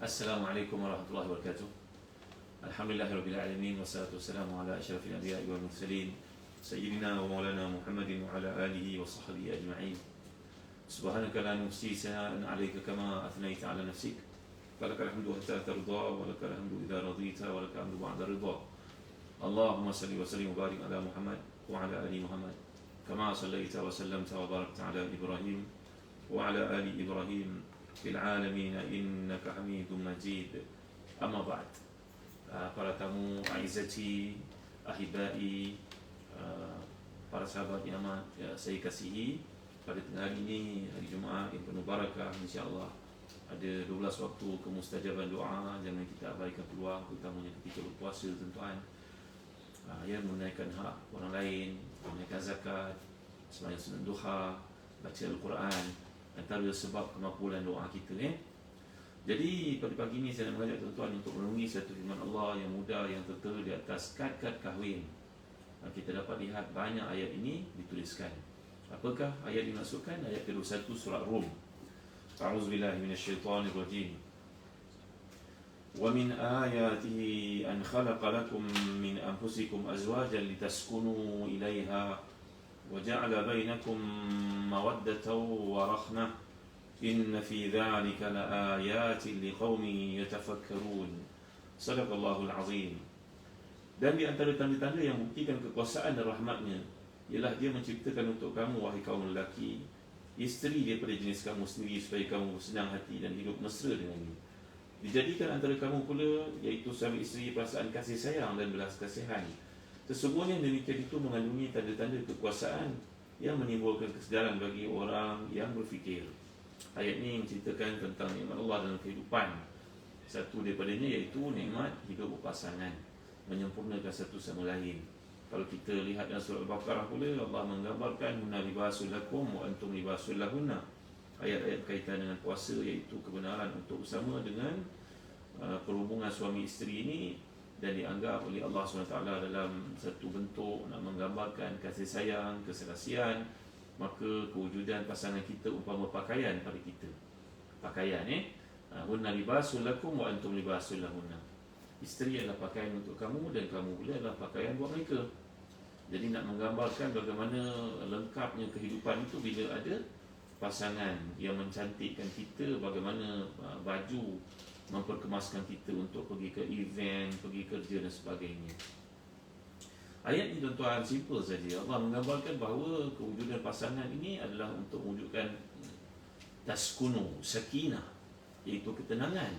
Assalamualaikum warahmatullahi wabarakatuh. Alhamdulillahirabbil alamin wassalatu wassalamu ala asyrafil anbiya'i wal mursalin sayyidina wa maulana Muhammadin wa ala alihi wa sahbihi ajma'in. Subhanaka la nuhsi sana'an 'alaika kama athnaita 'ala nafsik. Falakal hamdu hatta tarda wa lakal hamdu idza radita wa lakal hamdu ba'da ridha. Allahumma salli wa sallim wa barik ala Muhammad wa ala ali Muhammad kama sallaita wa sallamta wa barakta ala Ibrahim wa ala ali Ibrahim fil alamin innaka Hamidum Majid. Amma ba'd. Para tamu aizati, ahibai, para sahabat yang amat saya kasihi, pada tengah hari ini, hari Jumaat yang penuh barakah, insya-Allah ada 12 waktu kemustajaban doa. Jangan kita abaikan peluang, terutamanya ketika berpuasa tuan-tuan. Yang menunaikan hak orang lain, menunaikan zakat, sembahyang sunat duha, baca Al-Quran, antara sebab kemakbulan doa kita. Jadi pada pagi ini saya nak mengajak tuan-tuan untuk merenungi satu firman Allah yang mudah, yang tertera di atas kad-kad kahwin. Kita dapat lihat banyak ayat ini dituliskan. Apakah ayat dimaksudkan? Ayat ke-21 surah Rum. A'udzubillahi minasyaitonirrajim. Wa min ayatihi an khalaqa lakum min anfusikum azwajan litaskunu ilaiha wa ja'ala bainakum mawaddatan wa rahmah inna fi dhalika laayatin liqaumin yatafakkarun. Sadaqallahul azim. Dan di antara tanda-tanda yang buktikan kekuasaan dan rahmatnya ialah dia menciptakan untuk kamu, wahai kaum lelaki, isteri daripada jenis kamu sendiri supaya kamu bersenang hati dan hidup mesra dengannya. Dijadikan antara kamu pula, iaitu suami isteri, perasaan kasih sayang dan belas kasihan. Sesungguhnya demikian itu mengandungi tanda-tanda kekuasaan yang menimbulkan kesedaran bagi orang yang berfikir. Ayat ini menceritakan tentang nikmat Allah dalam kehidupan. Satu daripadanya iaitu nikmat hidup berpasangan, menyempurnakan satu sama lain. Kalau kita lihat dalam surah Al-Baqarah pula, Allah menggambarkan hunna libasul lakum wa antum libasul lahunna. Ayat-ayat berkaitan dengan puasa, iaitu kebenaran untuk bersama dengan perhubungan suami isteri ini, dan dianggap oleh Allah SWT dalam satu bentuk nak menggambarkan kasih sayang, keserasian. Maka kewujudan pasangan kita umpama pakaian pada kita. Pakaian hunna libasul lakum wa antum libasul lahunna. Isteri adalah pakaian untuk kamu dan kamu pula adalah pakaian buat mereka. Jadi nak menggambarkan bagaimana lengkapnya kehidupan itu bila ada pasangan yang mencantikkan kita, bagaimana baju memperkemaskan kita untuk pergi ke event, pergi kerja dan sebagainya. Ayat ini tuan-tuan simple saja. Allah menggambarkan bahawa kewujudan pasangan ini adalah untuk mewujudkan taskunu, sakinah, iaitu ketenangan.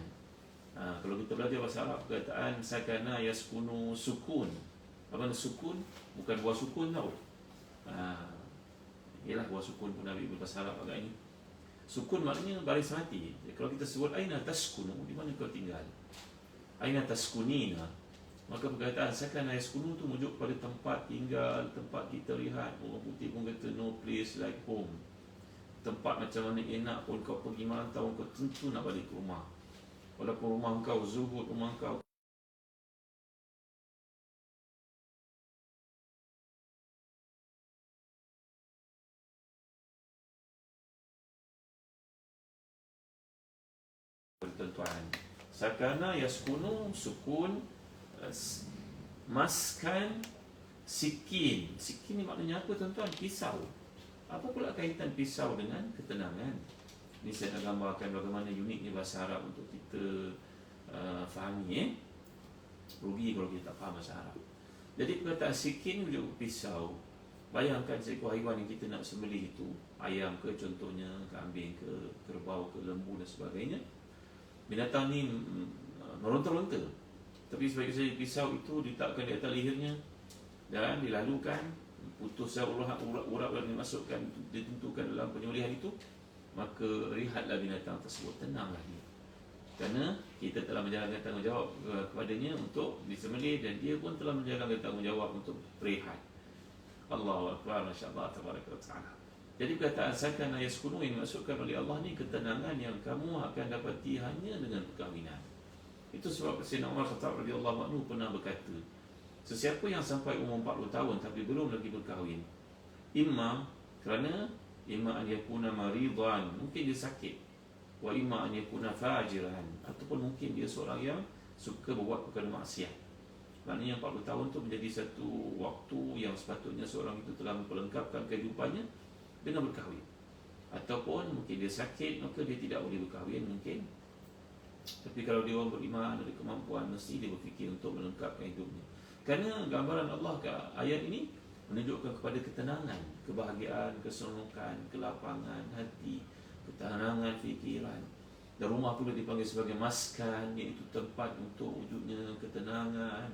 Kalau kita belajar bahasa Arab, perkataan sakana yaskunu sukun. Apa maksud sukun? Bukan buah sukun tau. Ialah buah sukun pun Nabi berbahasa Arab agak ini. Sukun maknanya baris hati. Kalau kita sebut aina taskunu, di mana kau tinggal? Aina taskunina. Maka perkataan sakana yaskunu tu merujuk pada tempat tinggal, tempat kita lihat. Orang putih pun kata no place like home. Tempat macam mana enak pun kau pergi merantau, kau tentu nak balik ke rumah. Walaupun rumah kau zuhud, rumah kau tuan-tuan. Sakana yaskunu sukun, maskan, sikin. Sikin ni maknanya apa tuan-tuan? Pisau. Apa pula kaitan pisau dengan ketenangan? Ini saya nak gambarkan bagaimana uniknya bahasa Arab untuk kita fahami. Rugi kalau kita tak faham bahasa Arab. Jadi perkataan sikin juga pisau. Bayangkan seekor haiwan yang kita nak sembelih itu, ayam ke contohnya, kambing ke, kerbau ke, lembu dan sebagainya. Binatang ni meronta-ronta, tapi sebagai saya pisau itu diletakkan di atas lehernya dan dilalukan, putus urat yang dimasukkan, ditentukan dalam penyembelihan itu, maka rehatlah binatang tersebut, tenanglah dia. Kerana kita telah menjalankan tanggungjawab kepadanya untuk disembelih, dan dia pun telah menjalankan tanggungjawab untuk berehat. Allahu Akbar, masya-Allah, tabaraka wa ta'ala. Jadi perkataan sakana yaskunu yang dimaksudkan oleh Allah ni ketenangan yang kamu akan dapati hanya dengan perkahwinan. Itu sebab Sayyidina Umar Khattab radhiyallahu anhu pernah berkata, sesiapa yang sampai umur 40 tahun tapi belum lagi berkahwin, imma an yakuna maridan, mungkin dia sakit, wa imma an yakuna fajiran, ataupun mungkin dia seorang yang suka berbuat perkara maksiat. Maknanya 40 tahun tu menjadi satu waktu yang sepatutnya seorang itu telah memperlengkapkan kehidupannya dengan berkahwin. Ataupun mungkin dia sakit, maka dia tidak boleh berkahwin mungkin. Tapi kalau dia orang beriman, ada kemampuan, mesti dia berfikir untuk melengkapkan hidupnya. Kerana gambaran Allah ke ayat ini menunjukkan kepada ketenangan, kebahagiaan, keseronokan, kelapangan hati, ketenangan fikiran. Dan rumah pula dipanggil sebagai maskan, iaitu tempat untuk wujudnya ketenangan.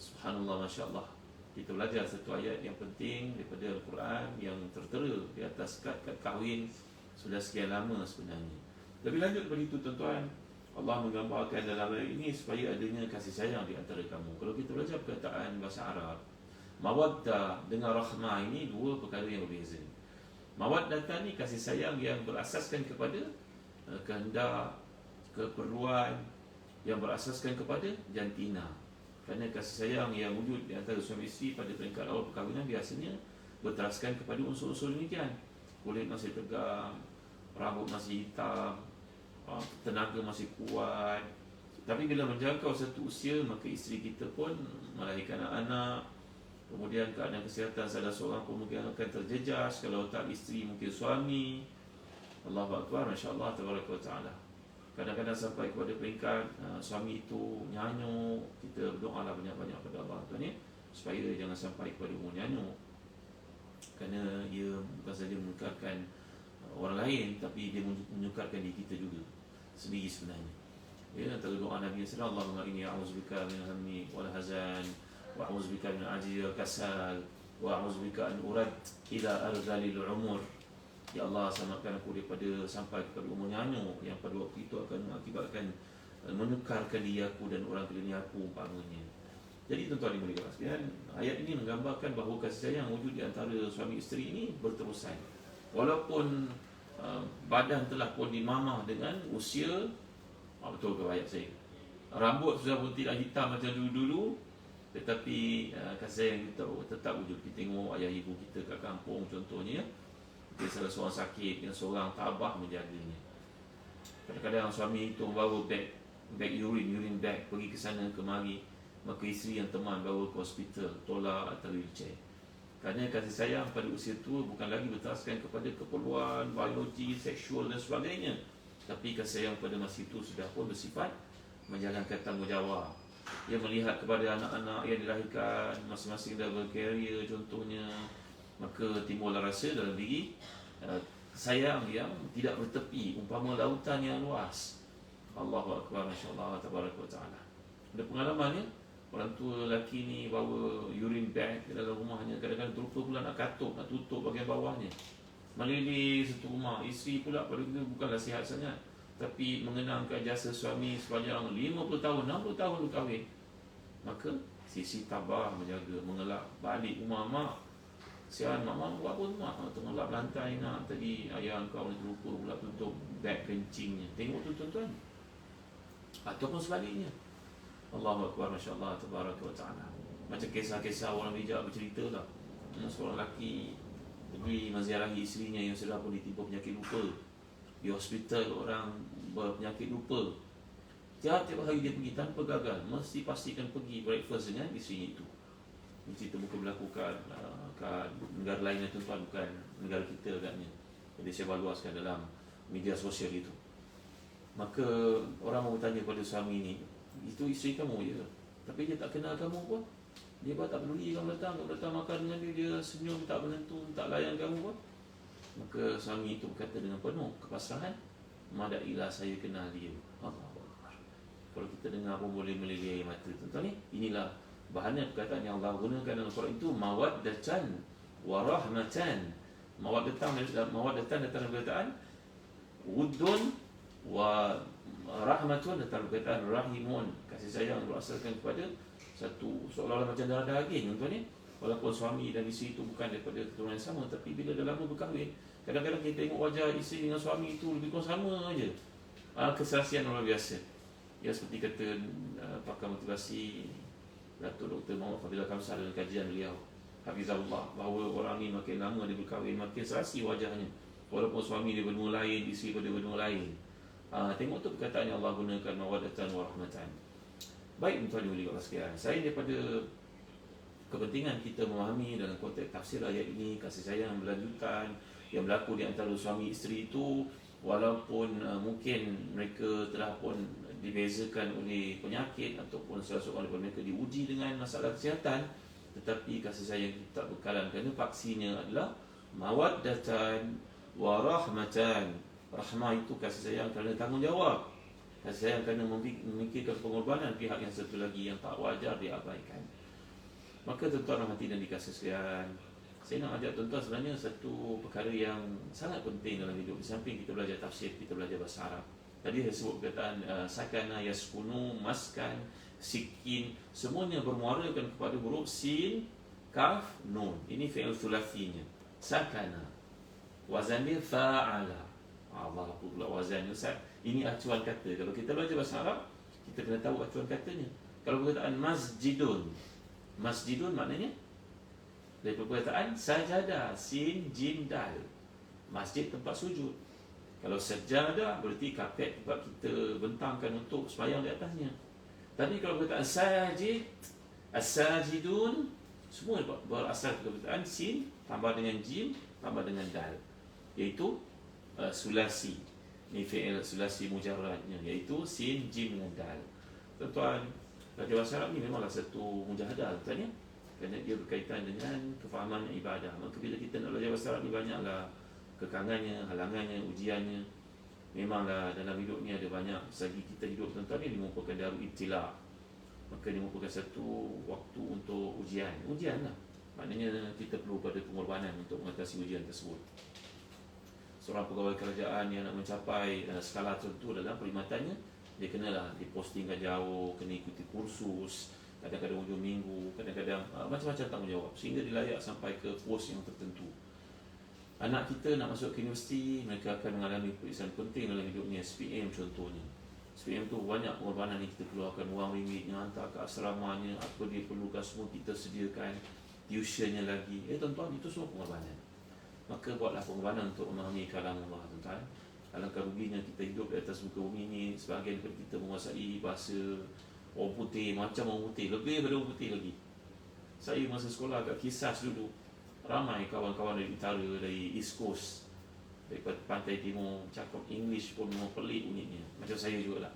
Subhanallah, Masya Allah. Kita belajar satu ayat yang penting daripada Al-Quran yang tertera di atas kad kahwin sudah sekian lama sebenarnya. Lebih lanjut daripada itu tuan-tuan, Allah menggambarkan dalam ayat ini supaya adanya kasih sayang di antara kamu. Kalau kita belajar perkataan bahasa Arab, mawaddah dengan rahmah ini dua perkara yang berbeza. Mawaddah ni kasih sayang yang berasaskan kepada kehendak, keperluan, yang berasaskan kepada jantina. Kerana kasih sayang yang wujud di antara suami isteri pada peringkat awal perkahwinan biasanya berteraskan kepada unsur-unsur demikian. Kulit masih tegang, rambut masih hitam, tenaga masih kuat. Tapi bila menjangkau satu usia, maka isteri kita pun melahirkan anak-anak. Kemudian keadaan kesihatan salah seorang pun mungkin akan terjejas. Kalau tak isteri, mungkin suami. Allahu Akbar, Masya Allah, Tabaraka wa Ta'ala. Kadang-kadang sampai kepada peringkat suami itu nyanyuk. Kita berdoalah banyak-banyak kepada Allah tuan ni, supaya jangan sampai kepada umur nyanyuk. Kerana ia bukan saja menukarkan orang lain, tapi dia menyukarkan diri kita juga sendiri sebenarnya. Ya, antara doa Nabi sallallahu alaihi wasallam, Allahumma inni a'udzubika min hammi wal hazan wa a'udzubika min ajzi wal kasal wa a'udzubika an urad ila ardhalil umur. Ya Allah, selamatkan aku daripada sampai kepada umur nyanyuk yang pada waktu itu akan mengakibatkan menukarkan diri aku dan orang keliling aku umpamanya. Jadi tuan-tuan yang mulia sekalian, ayat ini menggambarkan bahawa kasih sayang wujud di antara suami isteri ini berterusan. Walaupun badan telah pun dimamah dengan usia, betul ke ayat saya? Rambut sudah pun tidak hitam macam dulu-dulu, tetapi kasih sayang kita tetap wujud. Kita tengok ayah ibu kita kat kampung contohnya, dia salah seorang sakit, yang seorang tabah menjaganya. Kadang-kadang suami itu bawa beg urine bag, pergi ke sana kemari, maka isteri yang teman bawa ke hospital, tolak atau wheelchair. Kerana kasih sayang pada usia itu bukan lagi berteraskan kepada keperluan biologi, seksual dan sebagainya, tapi kasih sayang pada masa itu sudah pun bersifat menjalankan tanggungjawab. Ia melihat kepada anak-anak yang dilahirkan, masing-masing dah berkarier contohnya, maka timbullah rasa dalam diri sayang yang tidak bertepi, umpama lautan yang luas. Allahu Akbar, Masya Allah, Tabaraka wa Ta'ala. Ada pengalamannya, orang tua lelaki ni bawa urine bag ke dalam rumahnya, kadang-kadang terlupa pula nak katuk, nak tutup bahagian bawahnya. Melilih satu rumah. Isteri pula pada itu bukanlah sihat sangat, tapi mengenangkan jasa suami sepanjang 50 tahun, 60 tahun berkahwin. Maka sisi tabah menjaga, mengelak balik rumah mak. Sian, mak buat apa tu mak? Tengah lap lantai nak, tadi ayah kau ni terlupa pula tutup beg kencingnya. Tengok tu tuan-tuan. Ataupun sebaliknya. Allahu Akbar, Masya Allah, Tabaraka wa Ta'ala. Macam kisah-kisah orang bijak bercerita lah. Seorang lelaki pergi menziarahi isterinya yang sudah pun ditimpa penyakit lupa. Di hospital orang berpenyakit lupa. Tiap-tiap hari dia pergi tanpa gagal, mesti pastikan pergi breakfast dengan isterinya itu. Ini cerita bukan berlaku kat negara lain, tuan-tuan, bukan negara kita agaknya. Jadi saya baluaskan dalam media sosial itu. Maka orang mau bertanya pada suami ni, itu isteri kamu je, tapi dia tak kenal kamu pun. Dia pun tak peduli kamu datang makan dengan dia, dia senyum tak menentu, tak layan kamu pun. Maka suami itu berkata dengan penuh kepasrahan, madailah saya kenal dia. Allahu Akbar. Kalau kita dengar pun boleh meleleh air mata, tuan-tuan ni. Inilah bahannya perkataan yang Allah gunakan dalam Quran itu, mawaddatan wa rahmatan. Mawaddatan datang dari perkataan wuddun, wa rahmatun datang dari perkataan rahimun. Kasih sayang berasaskan kepada satu seolah-olah macam darah daging, tuan-tuan ni. Walaupun suami dan isteri itu bukan daripada keturunan yang sama, tapi bila dah lama berkahwin, kadang-kadang kita tengok wajah isteri dengan suami itu lebih kurang sama aja. Keserasian luar biasa. Ya, seperti kata pakar motivasi Datuk Dr. Muhammad Fadilah Kamsah dalam kajian beliau, Hafizahullah, bahawa orang ni makin lama dia berkahwin, makin serasi wajahnya. Walaupun suami dia benua lain, isteri pun dia benua lain. Tengok tu perkataan yang Allah gunakan, mawaddatan wa rahmatan. Baik tuan-tuan yang Allah sekalian, saya daripada kepentingan kita memahami dalam konteks tafsir ayat ini, kasih sayang berlanjutan yang berlaku di antara suami isteri itu, walaupun mungkin mereka telah pun dibezakan oleh penyakit ataupun salah seorang daripada mereka diuji dengan masalah kesihatan, tetapi kasih sayang itu tak bekalan, kerana paksinya adalah mawaddatan wa rahmatan. Rahmah itu kasih sayang kerana tanggungjawab, kasih sayang kerana memikirkan pengorbanan pihak yang satu lagi yang tak wajar diabaikan. Maka tuan-tuan rahmati dan dikasih sekalian, saya nak ajak tuan-tuan sebenarnya satu perkara yang sangat penting dalam hidup. Di samping kita belajar tafsir, kita belajar bahasa Arab. Tadi saya sebut perkataan sakana, yaskunu, maskan, sikin, semuanya bermuarakan kepada huruf sin, kaf, nun. Ini fi'il thulatsinya. Sakana, wazan dia fa'ala. Allah, apa pula wazan Ustaz? Ini acuan kata. Kalau kita belajar bahasa Arab, kita kena tahu acuan katanya. Kalau perkataan masjidun, masjidun maknanya dari perkataan sajadah, sin, jim, dal. Masjid tempat sujud. Kalau sajadah berarti kapet tempat kita bentangkan untuk sembahyang di atasnya. Tapi kalau perkataan sajid, as-sajidun, semua berasal dari perkataan sin tambah dengan jim tambah dengan dal, iaitu sulasi. Ini fi'il sulasi mujarradnya, iaitu sin, jim dengan dal. Tuan-tuan, belajar bahasa Arab ni memanglah satu mujahadah tuan ya, kerana dia berkaitan dengan kefahaman ibadah. Maka bila kita nak belajar bahasa Arab ni, banyaklah kekangannya, halangannya, ujiannya. Memanglah dalam hidup ni ada banyak, selagi kita hidup tuan-tuan ni merupakan darul ibtila, maka dia merupakan satu waktu untuk ujian. Ujian lah, maknanya kita perlu pada pengorbanan untuk mengatasi ujian tersebut. Seorang pegawai kerajaan yang nak mencapai skala tertentu dalam perkhidmatannya, dia kenalah dipostingkan jauh, kena ikuti kursus, kadang-kadang hujung minggu, kadang-kadang macam-macam tanggungjawab, sehingga dia layak sampai ke pos yang tertentu. Anak kita nak masuk ke universiti, mereka akan mengalami peperiksaan penting dalam hidupnya, SPM contohnya. SPM tu banyak pengorbanan yang kita keluarkan, wang ringgitnya, hantar ke asramanya, apa dia perlukan semua kita sediakan, tuitionnya lagi. Tuan-tuan, itu semua pengorbanan. Maka buatlah pengorbanan untuk memahami kalam Allah, tuan-tuan. Alangkah ruginya kita hidup di atas muka bumi ini, sebahagian daripada kita menguasai bahasa orang putih, macam orang putih, lebih daripada orang putih lagi. Saya masa sekolah kat Kisas dulu, ramai kawan-kawan dari utara, dari East Coast, daripada pantai timur, cakap English pun memang pelik bunyinya, macam saya jugalah,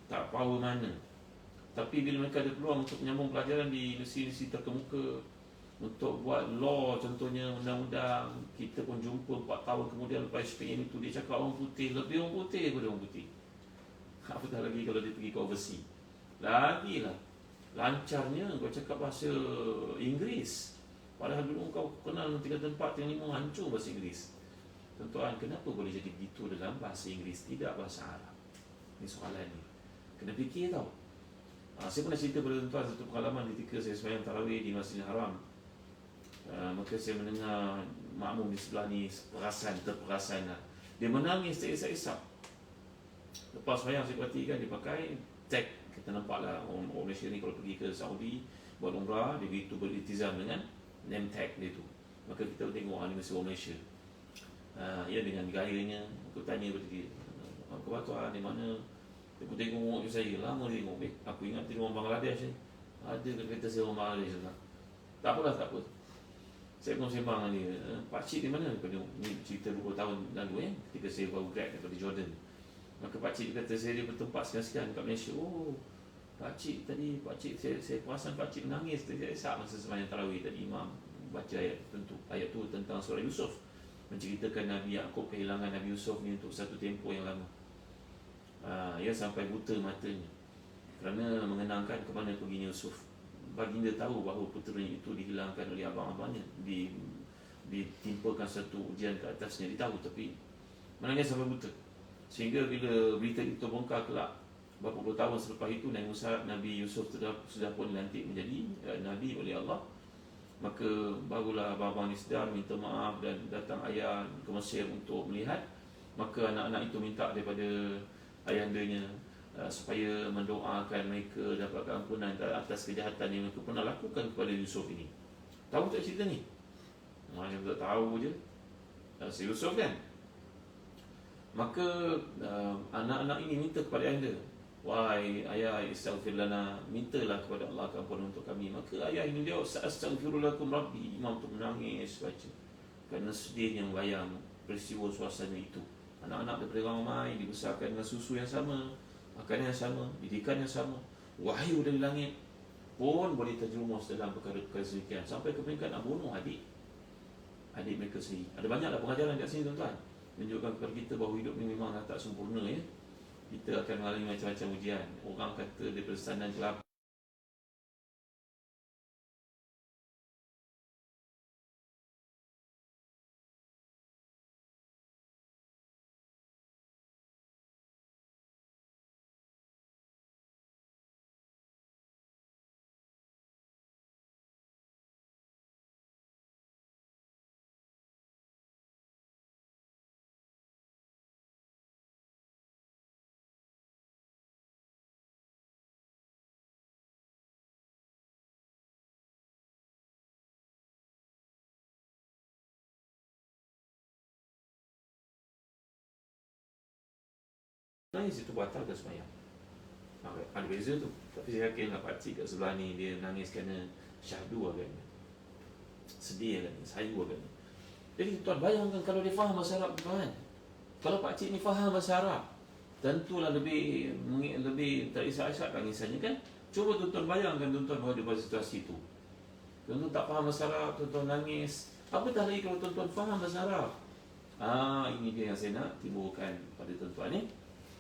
tak power mana. Tapi bila mereka ada peluang untuk menyambung pelajaran di universiti terkemuka, untuk buat law contohnya, undang-undang, kita pun jumpa 4 tahun kemudian lepas SPM itu, dia cakap orang putih, lebih orang putih daripada orang putih. Apatah lagi kalau dia pergi ke overseas, lagilah lancarnya kau cakap bahasa Inggeris, padahal dulu kau kenal 3, 4, 5 hancur bahasa Inggeris. Tuan-tuan, kenapa boleh jadi begitu dalam bahasa Inggeris, tidak bahasa Arab? Ini soalan ni, kena fikir tau. Saya pernah cerita kepada tuan-tuan satu pengalaman ketika saya sembahyang tarawih di Masjidil Haram. Maka saya mendengar makmum di sebelah ni terperasan lah. Dia menangis tak isap-isap. Lepas sembahyang saya perhatikan dia pakai tag. Kita nampak lah orang Malaysia ni kalau pergi ke Saudi buat umrah, dia begitu beriltizam dengan name tag dia tu. Maka kita tengok ni mesti orang Malaysia. Ya, dengan gayanya. Aku tanya kepada dia, kau tuan di mana? Dia pun tengok saya, lama dia tengok. Aku ingat dia orang Bangladesh ni. Ada kata saya orang Bangladesh lah. Tak apalah, tak apa. Saya pun sembang dengan dia, pakcik di mana? Ini cerita 20 tahun lalu ketika saya baru grad daripada Jordan. Maka pakcik dia kata saya dia bertempat sekian-sekian kat Malaysia. Oh, pakcik tadi, pakcik saya perasan pakcik menangis tadi saat masa sembahyang tarawih tadi imam baca ayat tertentu. Ayat tu tentang surah Yusuf, menceritakan Nabi Yaqub kehilangan Nabi Yusuf ni untuk satu tempoh yang lama. Ia sampai buta matanya kerana mengenangkan ke mana perginya Yusuf. Baginda tahu bahawa puteranya itu dihilangkan oleh abang-abangnya, ditimpakan satu ujian ke atasnya, dia tahu, tapi menangis sampai buta. Sehingga bila berita itu bongkar kelak beberapa puluh tahun selepas itu, Nabi Yusuf sudah pun dilantik menjadi Nabi oleh Allah. Maka barulah abang-abang ni sedar, minta maaf dan datang ayah ke Mesir untuk melihat. Maka anak-anak itu minta daripada ayahandanya supaya mendoakan mereka dapat keampunan atas kejahatan yang mereka pernah lakukan kepada Yusuf ini. Tahu tak cerita ni? Macam tak tahu je. Si Yusuf kan, Maka anak-anak ini minta kepada ayah dia, wahai ayah, istaghfir lana, mintalah kepada Allah ampunan untuk kami. Maka ayah ini dia, astaghfirullakum rabbi, imam tu menangis baca kerana sedihnya membayang peristiwa suasana itu. Anak-anak daripada ramai dibesarkan dengan susu yang sama, makanan yang sama, didikan yang sama, wahyu dari langit pun boleh terjerumus dalam perkara-perkara sedemikian sampai ke peringkat nak bunuh adik mereka sendiri. Ada banyaklah pengajaran kat sini tuan-tuan, menunjukkan kepada kita bahawa hidup ni memang tak sempurna ya. Kita akan mengalami macam-macam ujian. Orang kata daripada standar jelap nangis itu batal ke semayang. Ada beza tu. Tapi saya yakinlah pakcik kat sebelah ni dia nangis kerana syahdu agaknya, sedih agaknya, sayu agaknya. Jadi tuan bayangkan kalau dia faham bahasa Arab tuan. Kalau pakcik ni faham bahasa Arab, tentulah lebih terisak-isak tangisannya kan. Cuba tuan-tuan bayangkan tuan-tuan berada pada situasi itu. Tuan-tuan tak faham bahasa Arab, tuan-tuan nangis. Apatah lagi kalau tuan-tuan faham bahasa Arab. Ini dia yang saya nak timbulkan pada tuan-tuan ni.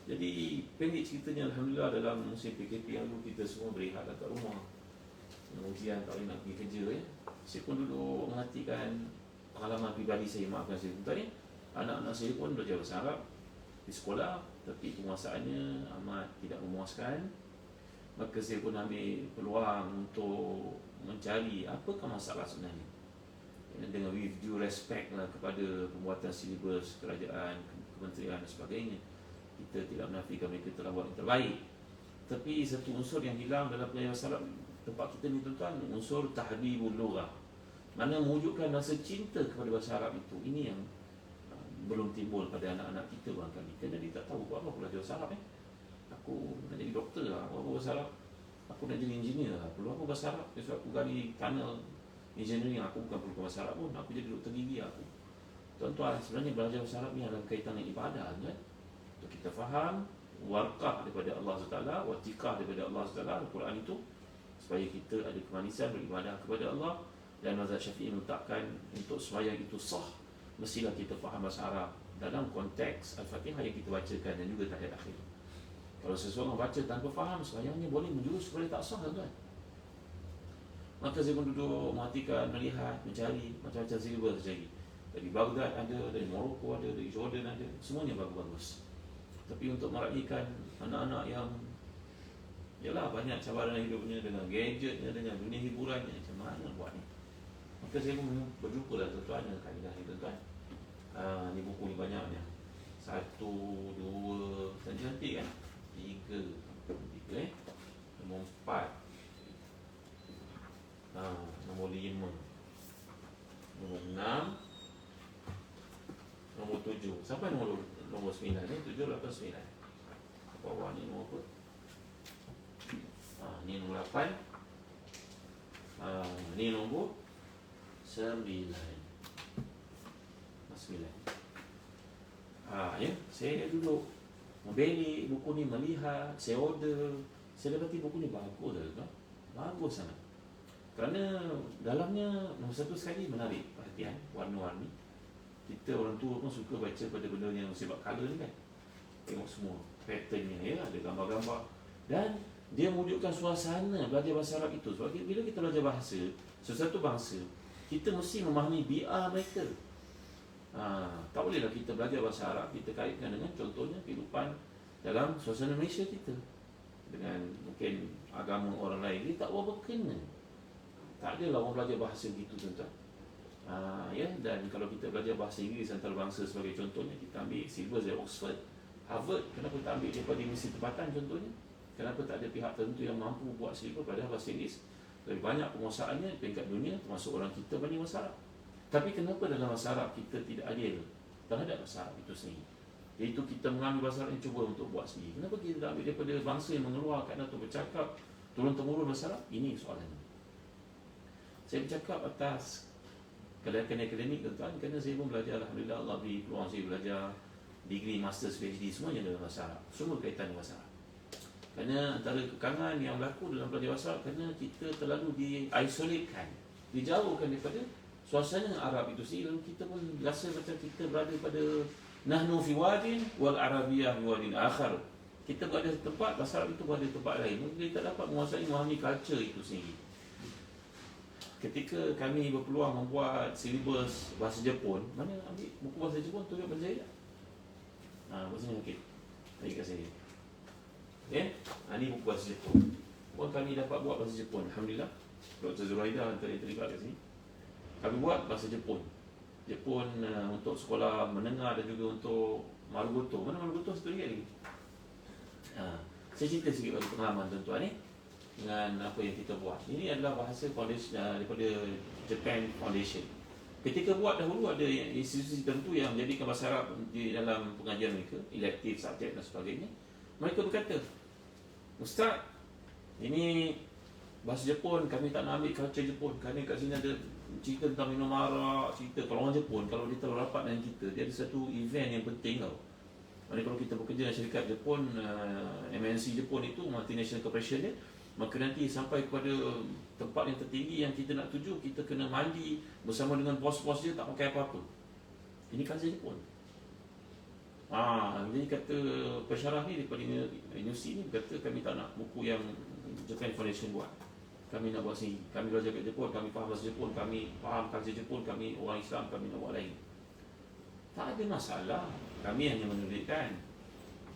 Jadi pendek ceritanya, alhamdulillah dalam musim PKP yang dulu kita semua berehat kat rumah. Ujian tak boleh nak pergi kerja ya. Saya pun duduk menghatikan pengalaman pribadi saya, maafkan saya tuan-tuan ni. Anak-anak saya pun belajar bahasa Arab di sekolah, tapi penguasaannya amat tidak memuaskan. Maka saya pun ambil peluang untuk mencari apakah masalah sebenarnya, dengan with due respect lah kepada pembuatan silibus kerajaan, kementerian dan sebagainya. Kita tidak menafikan mereka telah buat yang terbaik, tapi satu unsur yang hilang dalam pelajaran bahasa Arab tempat kita ni tuan-tuan, unsur tahbibul lughah, mana mewujudkan rasa cinta kepada bahasa Arab itu. Ini yang belum timbul pada anak-anak kita barangkali, kerana dia tak tahu apa belajar bahasa Arab aku nak jadi doktor lah, apa bahasa Arab, aku nak jadi engineer lah, perlu apa bahasa Arab, besok aku gali tunnel engineering, aku bukan perlu bahasa Arab pun, aku jadi doktor gigi aku. Tuan-tuan, sebenarnya belajar bahasa Arab ni adalah kaitan dengan ibadah kan. Untuk kita faham warqah daripada Allah SWT, watiqah daripada Allah SWT, Al-Quran itu, supaya kita ada kemanisan beribadah kepada Allah. Dan mazhab Syafi'i meletakkan untuk sembahyang itu sah, mestilah kita faham bahasa Arab dalam konteks Al-Fatihah yang kita bacakan dan juga tahiyat akhir. Kalau seseorang baca tanpa faham, sembahyangnya boleh menjurus kepada tak sah tuan-tuan. Maka saya pun duduk mematikan, melihat, mencari macam-macam silibus terjadi. Dari Baghdad ada, dari Morocco ada, dari Jordan ada, semuanya bagus-bagus. Tapi untuk meraihkan anak-anak yang yalah banyak cabaran hidupnya dengan gadgetnya, dengan dunia hiburannya, macam mana buat ni? Maka saya pun berjumpa lah tuan-tuan dengan kaedah ni tuan-tuan. Ni buku ni banyaknya. 1, 2, cantik kan? 3, nombor 4, nombor 5, nombor 6, nombor 7, sampai nombor 9 ni, 7, 8, 9. Bawah ni nombor apa? Ni nombor 8. Ni nombor 9. 9. Ya, saya duduk membeli buku ni, melihat, saya order. Saya dapati buku ni bagus kan? Bagus sangat. Kerana dalamnya nombor satu sekali menarik perhatian, warna-warni. Kita orang tua pun suka baca pada benda yang sebab colour ni kan. Tengok semua patternnya ya, ada gambar-gambar. Dan dia mewujudkan suasana belajar bahasa Arab itu. Sebab bila kita belajar bahasa, sesuatu bangsa, kita mesti memahami biar mereka. Tak bolehlah kita belajar bahasa Arab, kita kaitkan dengan contohnya kehidupan dalam suasana Malaysia kita, dengan mungkin agama orang lain. Dia tak berkena. Tak adalah orang belajar bahasa gitu tuan-tuan. Ya, dan kalau kita belajar bahasa Inggeris antarabangsa sebagai contohnya, kita ambil silibus dari Oxford, Harvard, kenapa tak ambil daripada universiti tempatan contohnya? Kenapa tak ada pihak tertentu yang mampu buat silibus pada bahasa Inggeris? Lebih banyak penguasaannya peringkat dunia, termasuk orang kita banding bahasa Arab. Tapi kenapa dalam bahasa Arab kita tidak adil terhadap bahasa Arab itu sendiri? Iaitu kita mengambil bahasa Arab yang cuba untuk buat sendiri. Kenapa kita tak ambil daripada bangsa yang mengeluarkan atau bercakap turun-temurun bahasa Arab? Ini soalannya. Saya bercakap atas keadaan akademik tuan, kerana saya pun belajar, Alhamdulillah Allah beri peluang saya belajar degree, masters, PhD semuanya dalam bahasa Arab. Semua kaitan dengan bahasa Arab. Kerana antara kekangan yang berlaku dalam belajar bahasa Arab, kerana kita terlalu di-isolatekan, dijauhkan daripada suasana Arab itu sendiri. Lalu kita pun rasa macam kita berada pada nahnu fi wadin wal arabiyyah fi wadin akhar. Kita berada di tempat, bahasa Arab itu berada di tempat lain. Mungkin kita tak dapat menguasai, memahami culture itu sendiri. Ketika kami berpeluang membuat silibus bahasa Jepun, mana ambil buku bahasa Jepun, tunjuk pada saya tak? Bahasa ni okey. Bagi kat saya. Ini buku bahasa Jepun. Pun kami dapat buat bahasa Jepun, Alhamdulillah. Dr. Zuraida antara yang terlibat kat sini. Kami buat bahasa Jepun. Jepun untuk sekolah menengah dan juga untuk Marugoto. Mana Marugoto satu lagi? Saya cerita sikit bagi pengalaman tuan-tuan ni dengan apa yang kita buat. Ini adalah bahasa foundation daripada Japan Foundation. Ketika buat dahulu ada institusi tertentu yang menjadikan bahasa Arab di dalam pengajian mereka, elective subjek dan sebagainya. Mereka berkata, Ustaz, ini bahasa Jepun, kami tak nak ambil culture Jepun kerana kat sini ada cerita tentang minum arak, cerita kalau orang Jepun, kalau dia terlalu rapat dengan kita, dia ada satu event yang penting tau. Maksudnya kalau kita bekerja dengan syarikat Jepun, MNC Jepun itu, multinational corporation dia, maka nanti sampai kepada tempat yang tertinggi yang kita nak tuju, kita kena mandi bersama dengan bos-bos dia, tak pakai apa-apa. Ini culture Jepun. Jadi kata pensyarah ni daripada universiti ni, berkata kami tak nak buku yang Japan Foundation buat. Kami nak buat sendiri. Kami belajar kat Jepun, kami faham bahasa Jepun, kami faham culture Jepun, kami orang Islam, kami nak buat lain. Tak ada masalah. Kami hanya menerbitkan.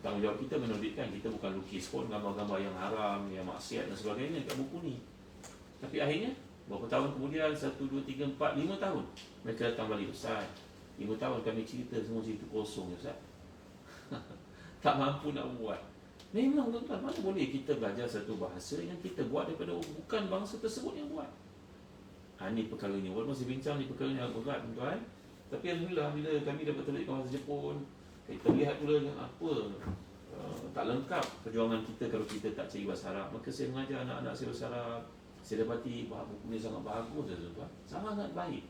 Tanggungjawab kita menerbitkan. Kita bukan lukis pun gambar-gambar yang haram, yang maksiat dan sebagainya kat buku ni. Tapi akhirnya, berapa tahun kemudian, 1, 2, 3, 4, 5 tahun mereka datang balik, Ustaz, 5 tahun kami cerita, semua cerita kosong, Ustaz. Tak mampu nak buat. Memang tuan-tuan, mana boleh kita belajar satu bahasa yang kita buat daripada bukan bangsa tersebut yang buat. Ini perkaranya. Walaupun saya bincang ni perkaranya agak berat tuan-tuan, tapi Alhamdulillah bila kami dapat terlibat bahasa Jepun, kita lihat pula apa tak lengkap perjuangan kita kalau kita tak cari bahasa Arab. Maka saya mengajar anak-anak saya bahasa Arab. Saya dapati buku ni sangat bagus tuan-tuan, sangat baik.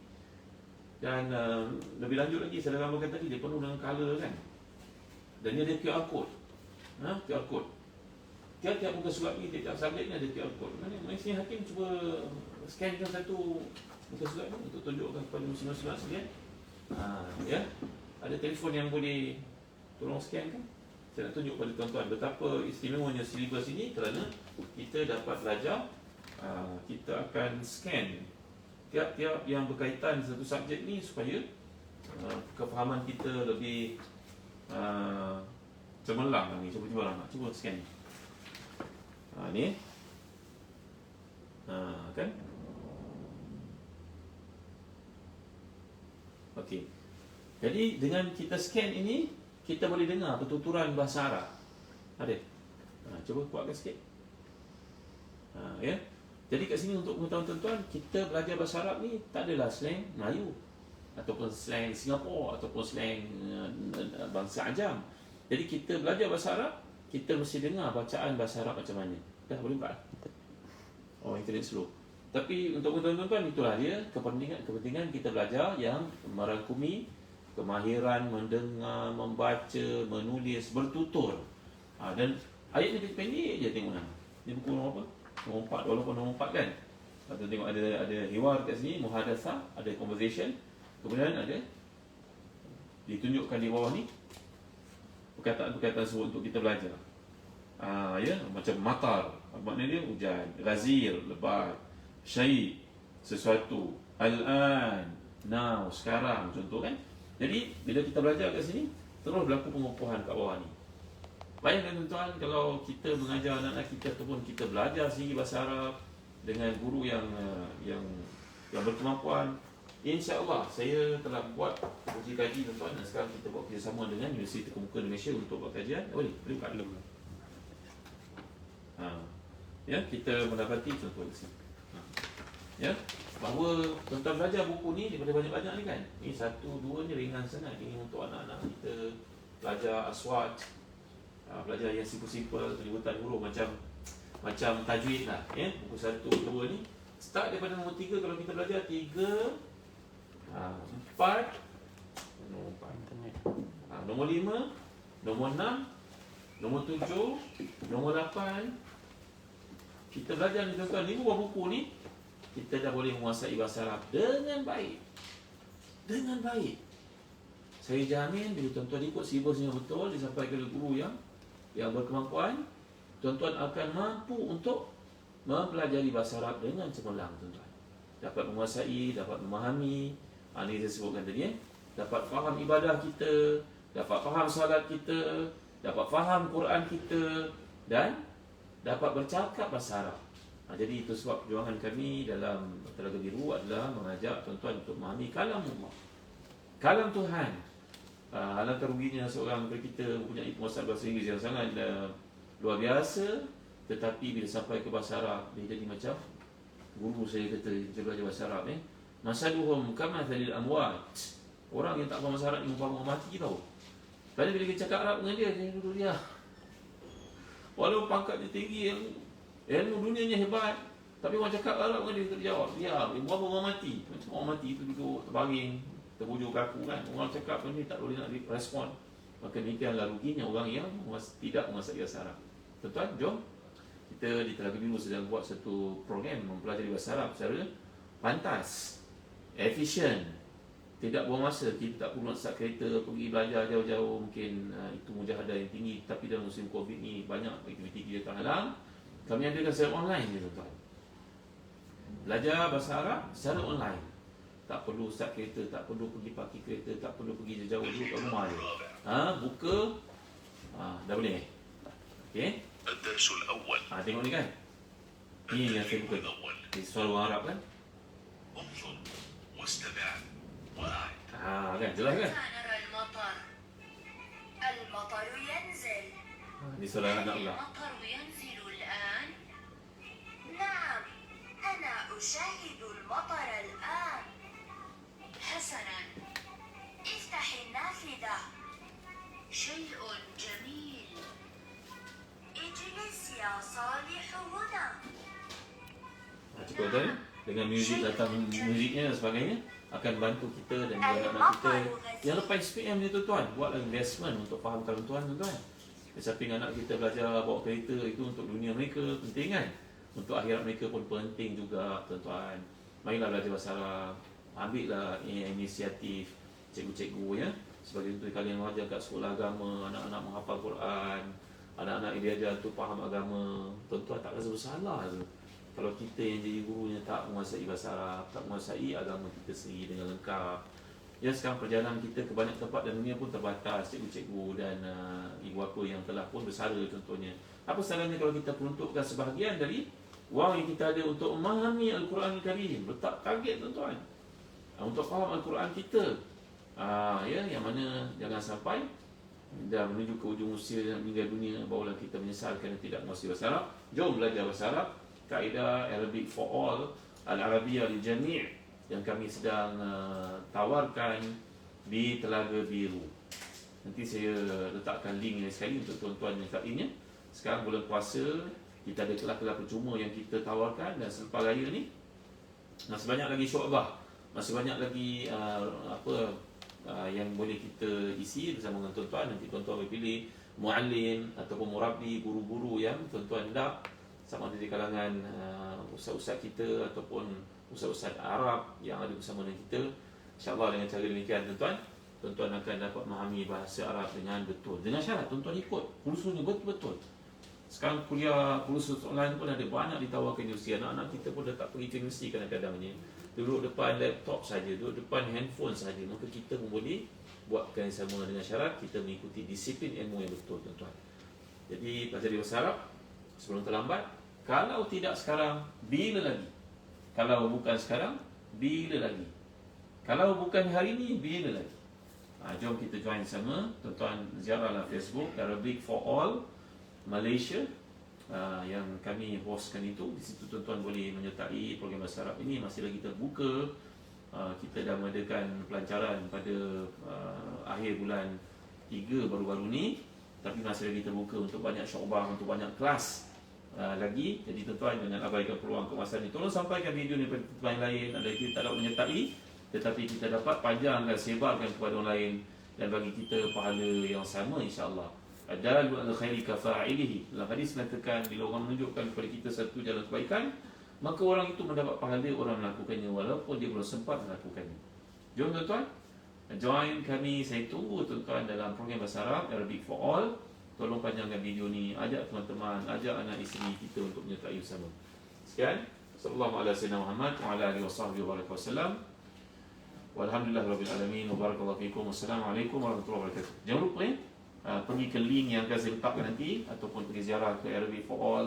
Dan lebih lanjut lagi, saya dah gambarkan tadi, dia penuh dengan color kan. Dan dia ada QR code. QR code. Tiap-tiap muka surat ni, tiap subjek ni ada QR code. Maksudnya hakim cuba scankan satu muka surat ni untuk tunjukkan kepada muslim-muslim sekalian. Ya, ada telefon yang boleh tolong scan kan? Saya nak tunjuk pada tuan-tuan betapa istimewanya silibus ini kerana kita dapat belajar. Kita akan scan tiap-tiap yang berkaitan satu subjek ni supaya kefahaman kita lebih cemerlang ni. Cuba lah, cuba scan ni. Kan? Okey. Jadi dengan kita scan ini, kita boleh dengar pertuturan bahasa Arab. Ada? Cuba kuatkan sikit. Ya. Jadi kat sini untuk pengetahuan tuan-tuan, kita belajar bahasa Arab ni tak adalah slang Melayu ataupun slang Singapura ataupun slang bangsa Ajam. Jadi kita belajar bahasa Arab, kita mesti dengar bacaan bahasa Arab macam mana. Dah boleh buka? Internet slow. Tapi untuk tuan-tuan, itulah dia kepentingan kita belajar yang merangkumi kemahiran mendengar, membaca, menulis, bertutur. Dan ayat ni pendek je tengok nama. Ni buku nombor apa? Nombor 4, walaupun nombor 4 kan. Atau tengok ada hiwar kat sini, muhadatsah, ada conversation. Kemudian ada ditunjukkan di bawah ni perkataan-perkataan sebut untuk kita belajar. Ya, macam matar, maknanya dia hujan, ghazir, lebat, syai, sesuatu, al-an, now, sekarang, contoh kan. Jadi bila kita belajar kat sini, terus berlaku pengukuhan kat bawah ni. Bayangkan tuan-tuan, kalau kita mengajar anak-anak kita ataupun kita belajar sendiri bahasa Arab dengan guru yang berkemampuan, insya-Allah saya telah buat uji kaji tuan-tuan, dan sekarang kita buat kerjasama dengan Universiti Terkemuka Malaysia untuk buat kajian. Boleh buka dulu. Ya, kita mendapati contoh di sini. Ya, bahawa tuan-tuan belajar buku ni daripada banyak-banyak ni kan. Ini 1, 2 ni ringan sangat. Ini untuk anak-anak kita belajar aswad, belajar yang simple-simple, penyebutan huruf macam tajwid lah, ya. Buku 1, 2 ni start daripada nombor 3. Kalau kita belajar 3, 4, nombor 5, nombor 6, nombor 7, nombor 8. Kita belajar ni tuan-tuan, 5 buah buku ni, kita dah boleh menguasai bahasa Arab dengan baik. Dengan baik. Saya jamin bila tuan-tuan ikut silibusnya betul, disampaikan oleh guru yang berkemampuan, tuan-tuan akan mampu untuk mempelajari bahasa Arab dengan cemerlang, tuan-tuan. Dapat menguasai, dapat memahami, ini saya sebutkan tadi, dapat faham ibadah kita, dapat faham salat kita, dapat faham Quran kita, dan dapat bercakap bahasa Arab. Jadi itu sebab perjuangan kami dalam Telaga Biru adalah mengajak tuan-tuan untuk memahami kalam Allah, kalam Tuhan. Alangkah ruginya seorang daripada kita mempunyai penguasaan bahasa Inggeris yang sangat luar biasa, tetapi bila sampai ke bahasa Arab, dia jadi macam guru saya kata, kita belajar bahasa Arab, masaluhum kamathalil amwat. Orang yang tak faham bahasa Arab ni umpama mati tau. Padahal bila kita cakap Arab dengan dia duduk dia, walaupun pangkatnya tinggi, ilmu dunianya hebat, tapi orang cakap Arab dengan dia, dia jawab, berapa orang mati? Macam orang mati tu duduk terbaring, terbujur kaku kan. Orang cakap ni tak boleh nak respon. Maka demikianlah ruginya orang yang tidak menguasai bahasa Arab. Tuan-tuan, jom kita di Telaga Biru sedang buat satu program mempelajari bahasa Arab secara pantas, efisien, tidak buang masa. Kita tak perlu nak start kereta pergi belajar jauh-jauh. Mungkin itu mujahadah yang tinggi, tapi dalam musim Covid ni banyak aktiviti kita terhalang. Kami adakan secara online ni, tuan-tuan. Belajar bahasa Arab secara online. Tak perlu start kereta, tak perlu pergi parking kereta, tak perlu pergi jauh-jauh, duduk kat rumah je. Buka, dah boleh. Okey. Tengok ni kan. Ni yang saya buka. Ini suara orang Arab kan. Kan jelas kan. Ini suara anak pula. أشاهد المطر الآن. حسنا، افتح النافذة. شيء جميل. اجلس يا صالح هنا. Cukup kan? Dengan muzik, datang muziknya dan sebagainya akan bantu kita dan anak-anak kita yang lepas SPM ni, tuan-tuan. Buatlah investment untuk fahamkan tuan-tuan. Di samping anak kita belajar bawa kereta, itu untuk dunia mereka penting kan. Untuk akhirat mereka pun penting juga, tuan-tuan. Marilah belajar bahasa Arab. Ambillah inisiatif cikgu-cikgu ya. Sebagai contoh, kalian mengajar kat sekolah agama, anak-anak menghafal Quran, anak-anak yang diajar untuk faham agama. Tuan-tuan tak rasa bersalah tu kalau kita yang jadi gurunya tak menguasai bahasa Arab, tak menguasai agama kita sendiri dengan lengkap. Ya, sekarang perjalanan kita ke banyak tempat dan dunia pun terbatas. Cikgu-cikgu dan ibu bapa yang telah pun bersara contohnya. Apa salahnya kalau kita peruntukkan sebahagian dari wang yang kita ada untuk memahami Al-Quran Al-Karim. Letak target, tuan-tuan, untuk faham Al-Quran kita. Yang mana jangan sampai dah menuju ke ujung usia meninggal dunia barulah kita menyesal kerana tidak menguasai bahasa Arab. Jom belajar bahasa Arab. Kaedah Arabic for All, Al-Arabiyyah li Jami' yang kami sedang tawarkan di Telaga Biru. Nanti saya letakkan linknya sekali untuk tuan-tuan yang tak ingat. Sekarang bulan puasa, kita ada kelas-kelas percuma yang kita tawarkan, dan selepas raya ni masih banyak lagi syu'bah, masih banyak lagi yang boleh kita isi bersama dengan tuan-tuan. Nanti tuan-tuan boleh pilih muallim ataupun murabbi, guru-guru yang tuan-tuan nak, sama ada di kalangan ustaz-ustaz kita ataupun ustaz-ustaz Arab yang ada bersama dengan kita. InsyaAllah dengan cara demikian, tuan-tuan akan dapat memahami bahasa Arab dengan betul. Dengan syarat tuan-tuan ikut kursusnya betul-betul. Sekarang kursus online pun ada banyak ditawarkan universiti. Anak-anak kita pun dah tak pergi ke universiti kadang-kadangnya. Duduk depan laptop saja, duduk depan handphone saja. Maka kita pun boleh buatkan sama dengan syarat kita mengikuti disiplin ilmu yang betul, tuan-tuan. Jadi pelajari bahasa Arab sebelum terlambat. Kalau tidak sekarang, bila lagi? Kalau bukan sekarang, bila lagi? Kalau bukan hari ini, bila lagi? Jom kita join sama. Tuan-tuan ziarahlah Facebook Arabic for All Malaysia yang kami hostkan itu. Di situ tuan-tuan boleh menyertai program bahasa Arab ini. Masih lagi terbuka. Kita dah mengadakan pelancaran pada akhir bulan 3 baru-baru ni, tapi masih lagi terbuka untuk banyak syu'bah, untuk banyak kelas lagi. Jadi tuan-tuan jangan abaikan peluang kemasan ni. Tolong sampaikan video ni kepada tuan yang lain. Ada kita tak dapat menyertai, tetapi kita dapat panjangkan, sebarkan kepada orang lain, dan bagi kita pahala yang sama insya-Allah. Adalu al khairi ka fa'ilihi. Dalam hadis mengatakan bila orang menunjukkan kepada kita satu jalan kebaikan, maka orang itu mendapat pahala orang melakukannya walaupun dia belum sempat melakukannya. Jom tuan-tuan, join kami. Saya tunggu tuan-tuan dalam program Bahasa Arab Arabic for All. Tolong panjangkan video ni, ajak teman-teman, ajak anak isteri kita untuk menyertai bersama. Sekian, sallallahu alaihi wasallam Muhammad wa ala alihi wasallam. Walhamdulillahirabbil alamin wa barakallahu fikum. Wassalamualaikum warahmatullahi wabarakatuh. Jangan lupa pergi ke link yang akan saya letakkan nanti, ataupun pergi ziarah ke Arabic for All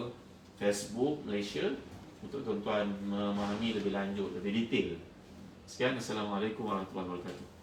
Facebook Malaysia untuk tuan-tuan memahami lebih lanjut, lebih detail. Sekian, assalamualaikum warahmatullahi wabarakatuh.